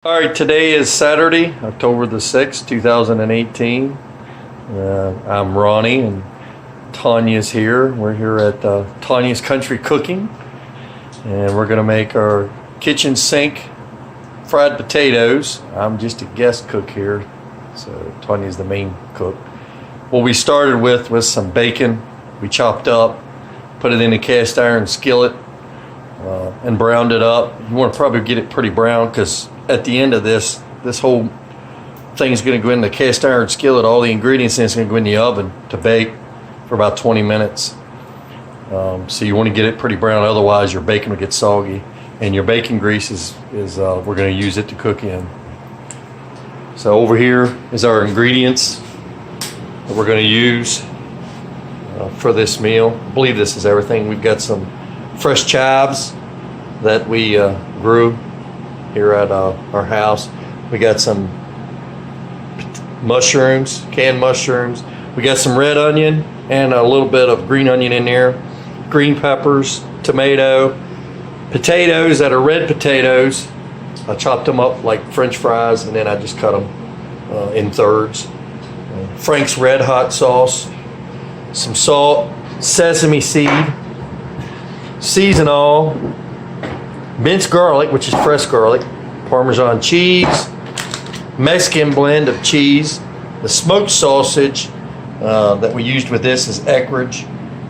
All right, today is Saturday, October the 6th, 2018. I'm Ronnie and Tanya's here. We're here at Tanya's Country Cooking, and we're going to make our kitchen sink fried potatoes. I'm just a guest cook here, so Tanya's the main cook. What we started with was some bacon. We chopped up, put it in a cast iron skillet, and browned it up. You want to probably get it pretty brown because at the end of this whole thing is going to go in the cast iron skillet. All the ingredients in it's going to go in the oven to bake for about 20 minutes. So you want to get it pretty brown, otherwise your bacon will get soggy. And your bacon grease is we're going to use it to cook in. So over here is our ingredients that we're going to use for this meal. I believe this is everything. We've got some fresh chives that we grew here at our house. We got some mushrooms, canned mushrooms. We got some red onion and a little bit of green onion in there. Green peppers, tomato, potatoes that are red potatoes. I chopped them up like French fries and then I just cut them in thirds. Frank's Red Hot sauce, some salt, sesame seed, seasonal, minced garlic, which is fresh garlic, Parmesan cheese, Mexican blend of cheese. The smoked sausage that we used with this is Eckrich,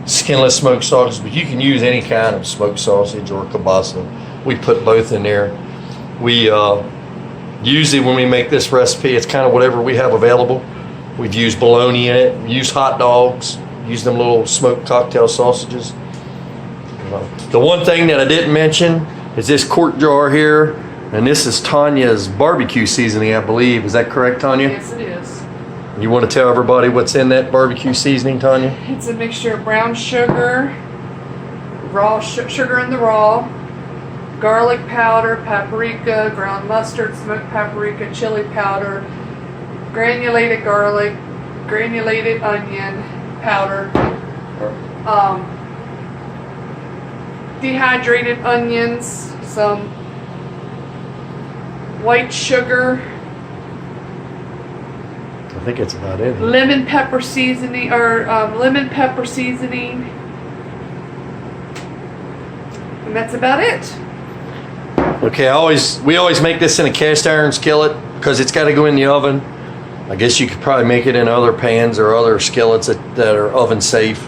skinless smoked sausage, but you can use any kind of smoked sausage or kielbasa. We put both in there. We usually when we make this recipe, it's kind of whatever we have available. We've used bologna in it, we use hot dogs, use them little smoked cocktail sausages. The one thing that I didn't mention is this quart jar here, and this is Tanya's barbecue seasoning, I believe. Is that correct, Tanya? Yes, it is. You want to tell everybody what's in that barbecue seasoning, Tanya? It's a mixture of brown sugar, raw sugar in the raw, garlic powder, paprika, ground mustard, smoked paprika, chili powder, granulated garlic, granulated onion powder, dehydrated onions, some white sugar, I think it's about it. lemon pepper seasoning, and that's about it. Okay, we always make this in a cast iron skillet because it's got to go in the oven. I guess you could probably make it in other pans or other skillets that are oven safe.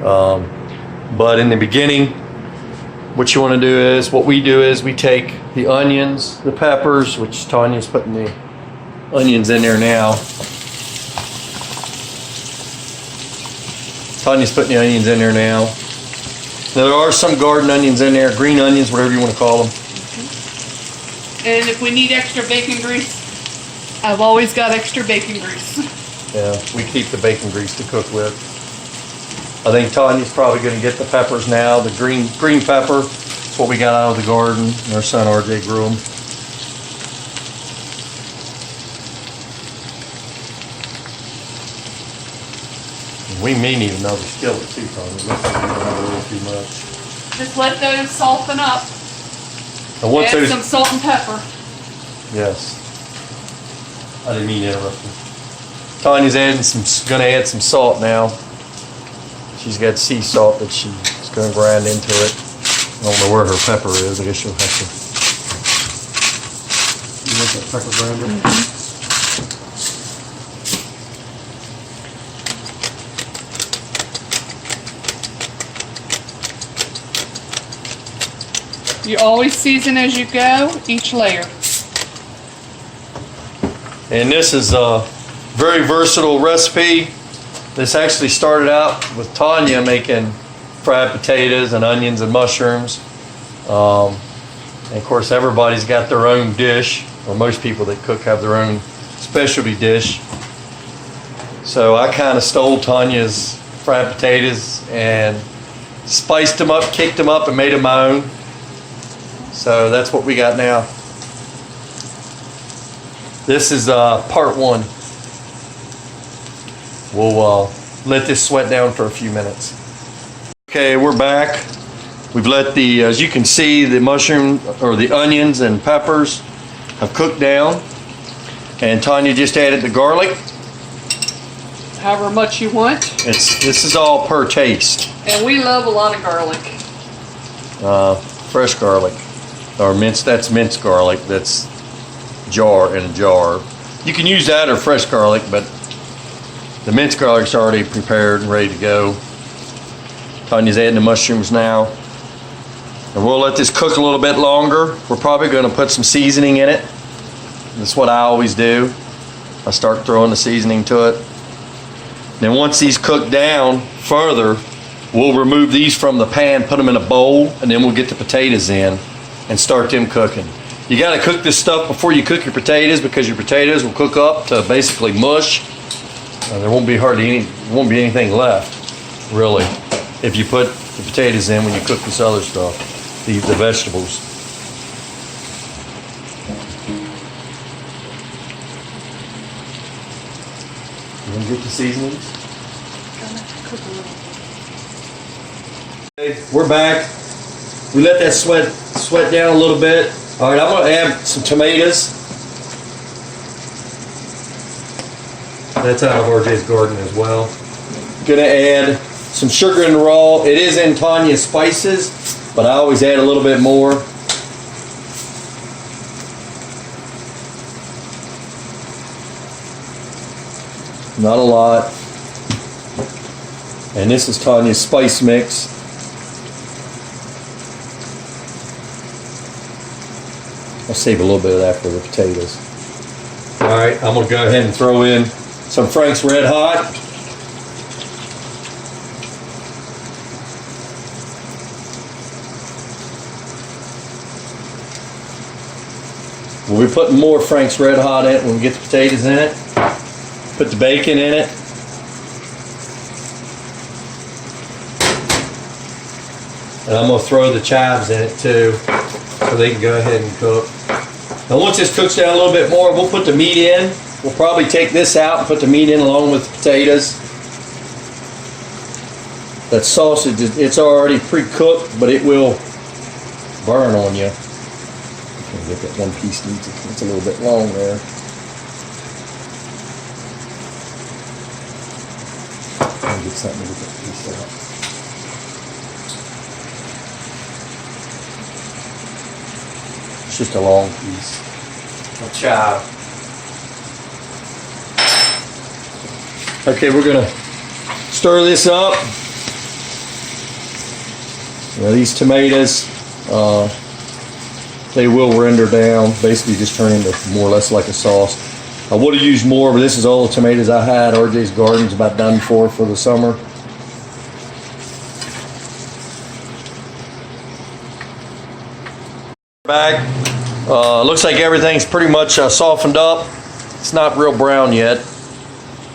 But in the beginning, what you want to do is, what we do is we take the onions, the peppers, which Tanya's putting the onions in there now. Tanya's putting the onions in there now. Now there are some garden onions in there, green onions, whatever you want to call them. And if we need extra bacon grease, I've always got extra bacon grease. Yeah, we keep the bacon grease to cook with. I think Tanya's probably going to get the peppers now. The green pepper, it's what we got out of the garden. Our son RJ grew them. We may need another skillet too, Tanya. Looks like we don't have a little too much. Just let those soften up. And once Add some salt and pepper. Yes. I didn't mean to interrupt you. Tanya's gonna add some salt now. She's got sea salt that she's gonna grind into it. I don't know where her pepper is. I guess she'll have to. You want that pepper grinder? Mm-hmm. You always season as you go, each layer. And this is a very versatile recipe. This actually started out with Tanya making fried potatoes and onions and mushrooms. And of course everybody's got their own dish, or most people that cook have their own specialty dish. So I kind of stole Tanya's fried potatoes and spiced them up, kicked them up, and made them my own. So that's what we got now. This is part one. We'll let this sweat down for a few minutes. Okay, we're back. We've let the, as you can see, the mushroom or the onions and peppers have cooked down. And Tanya just added the garlic. However much you want. This is all per taste. And we love a lot of garlic. Fresh garlic. Or minced, that's minced garlic. That's in a jar. You can use that or fresh garlic, but the minced garlic's already prepared and ready to go. Tanya's adding the mushrooms now. And we'll let this cook a little bit longer. We're probably going to put some seasoning in it. That's what I always do. I start throwing the seasoning to it. Then once these cook down further, we'll remove these from the pan, put them in a bowl, and then we'll get the potatoes in and start them cooking. You got to cook this stuff before you cook your potatoes because your potatoes will cook up to basically mush. There won't be anything left, really, if you put the potatoes in when you cook this other stuff, the vegetables. You want to get the seasonings? Okay, we're back. We let that sweat down a little bit. All right, I'm going to add some tomatoes. That's out of RJ's garden as well. Gonna add some sugar in the raw. It is in Tanya's spices, but I always add a little bit more. Not a lot. And this is Tanya's spice mix. I'll save a little bit of that for the potatoes. All right, I'm gonna go ahead and throw in some Frank's Red Hot. We'll be putting more Frank's Red Hot in it when we get the potatoes in it. Put the bacon in it. And I'm gonna throw the chives in it too, so they can go ahead and cook. Now once this cooks down a little bit more, we'll put the meat in. We'll probably take this out and put the meat in along with the potatoes. That sausage, it's already pre-cooked, but it will burn on you. Get that one piece needs it. It's a little bit long there. I'll get something to get that piece out. It's just a long piece of chive. Okay, we're gonna stir this up. Now these tomatoes, they will render down, basically just turn into more or less like a sauce. I would have used more, but this is all the tomatoes I had. RJ's garden's about done for the summer. Back. Looks like everything's pretty much softened up. It's not real brown yet,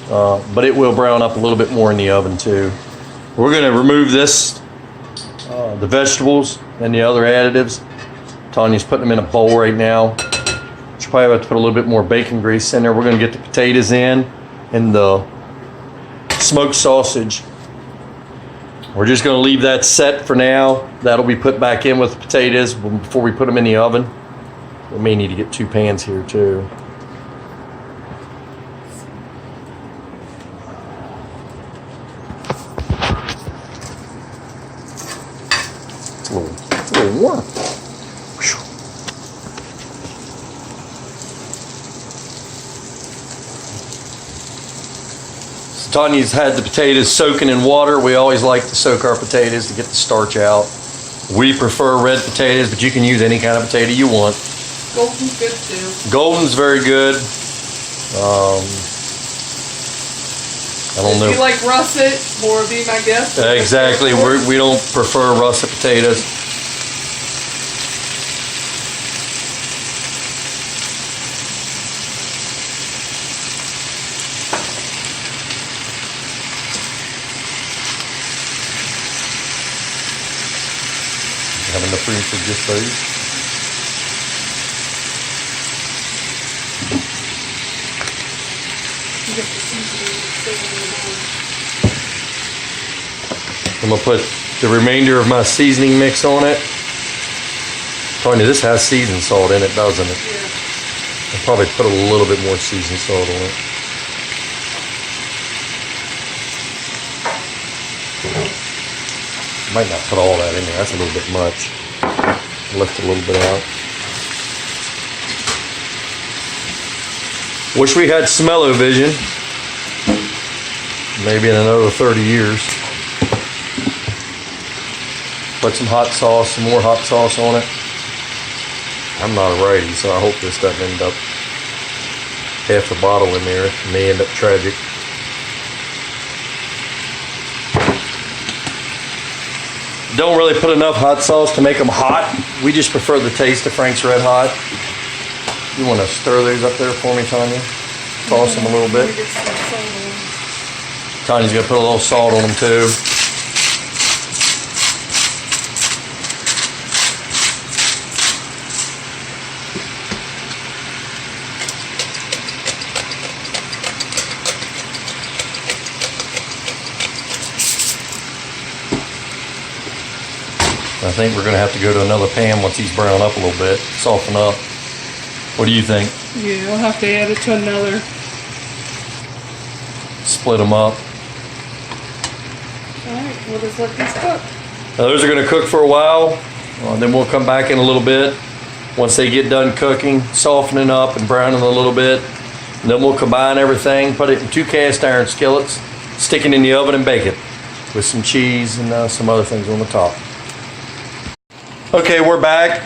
but it will brown up a little bit more in the oven too. We're going to remove this, the vegetables and the other additives. Tanya's putting them in a bowl right now. She'll probably have to put a little bit more bacon grease in there. We're going to get the potatoes in and the smoked sausage. We're just going to leave that set for now. That'll be put back in with the potatoes before we put them in the oven. We may need to get 2 pans here too. It's a little warm. Tanya's had the potatoes soaking in water. We always like to soak our potatoes to get the starch out. We prefer red potatoes, but you can use any kind of potato you want. Golden's good too. Golden's very good. I don't know. If you like russet, more be my guest. Exactly. We don't prefer russet potatoes. Have enough room for just those. I'm gonna put the remainder of my seasoning mix on it. Tanya, this has seasoned salt in it, doesn't it? Yeah. probably put a little bit more seasoned salt on it. Might not put all that in there. That's a little bit much. Lift a little bit out. Wish we had smell-o-vision. Maybe in another 30 years. Put some hot sauce, some more hot sauce on it. I'm not a righty, so I hope this doesn't end up half the bottle in there. It may end up tragic. Don't really put enough hot sauce to make them hot. We just prefer the taste of Frank's Red Hot. You want to stir these up there for me, Tanya? Toss them a little bit. Tanya's going to put a little salt on them too. I think we're going to have to go to another pan once these brown up a little bit, soften up. What do you think? Yeah, I'll have to add it to another. Split them up. Alright, we'll just let these cook. Now those are going to cook for a while. Then we'll come back in a little bit. Once they get done cooking, softening up and browning a little bit. And then we'll combine everything, put it in 2 cast iron skillets, stick it in the oven and bake it with some cheese and some other things on the top. Okay, we're back.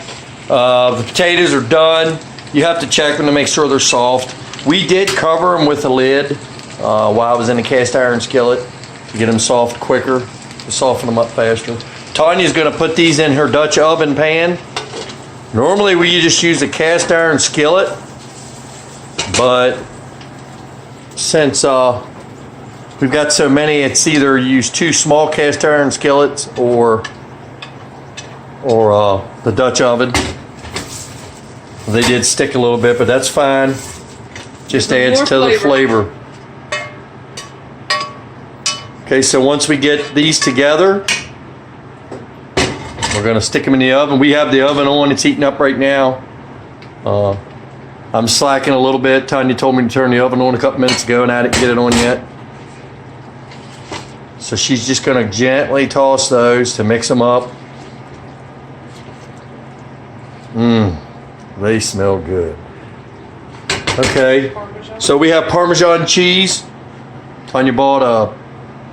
The potatoes are done. You have to check them to make sure they're soft. We did cover them with a lid while I was in the cast iron skillet to get them soft quicker, to soften them up faster. Tanya's going to put these in her Dutch oven pan. Normally we just use a cast iron skillet, but since we've got so many, it's either use 2 small cast iron skillets or the Dutch oven. They did stick a little bit, but that's fine. Just adds to the flavor. Okay, so once we get these together, we're going to stick them in the oven. We have the oven on. It's heating up right now. I'm slacking a little bit. Tanya told me to turn the oven on a couple minutes ago, and I didn't get it on yet. So she's just going to gently toss those to mix them up. They smell good. Okay, so we have Parmesan cheese. Tanya bought a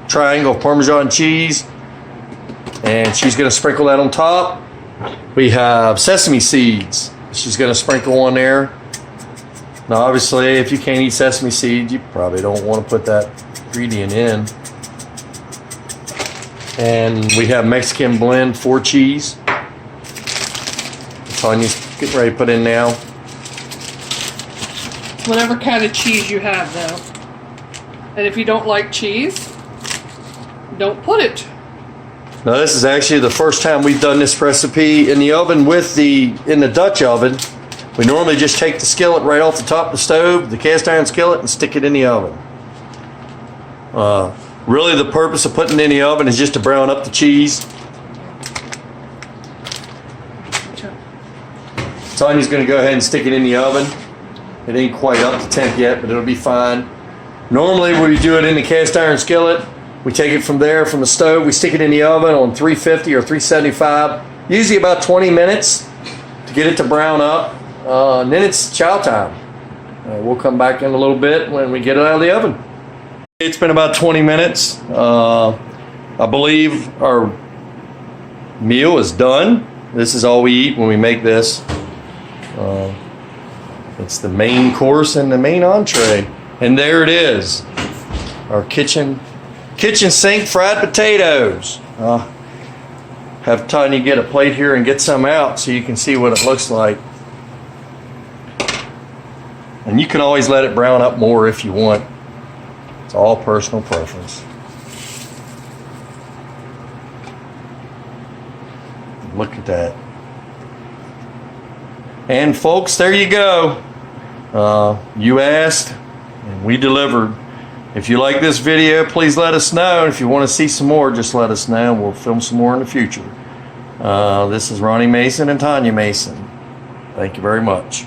triangle of Parmesan cheese, and she's going to sprinkle that on top. We have sesame seeds. She's going to sprinkle on there. Now, obviously, if you can't eat sesame seeds, you probably don't want to put that ingredient in. And we have Mexican blend 4 cheese. Tanya's getting ready to put in now. Whatever kind of cheese you have, though. And if you don't like cheese, don't put it. Now this is actually the first time we've done this recipe in the oven in the Dutch oven. We normally just take the skillet right off the top of the stove, the cast iron skillet, and stick it in the oven. Really the purpose of putting it in the oven is just to brown up the cheese. Tanya's going to go ahead and stick it in the oven. It ain't quite up to temp yet, but it'll be fine. Normally we do it in the cast iron skillet. We take it from there, from the stove, we stick it in the oven on 350 or 375, usually about 20 minutes to get it to brown up. And then it's chow time. We'll come back in a little bit when we get it out of the oven. It's been about 20 minutes. I believe our meal is done. This is all we eat when we make this. It's the main course and the main entree. And there it is. Our kitchen sink fried potatoes. Have Tanya get a plate here and get some out so you can see what it looks like. And you can always let it brown up more if you want. It's all personal preference. Look at that. And folks, there you go. You asked and we delivered. If you like this video, please let us know. If you want to see some more, just let us know. We'll film some more in the future. This is Ronnie Mason and Tanya Mason. Thank you very much.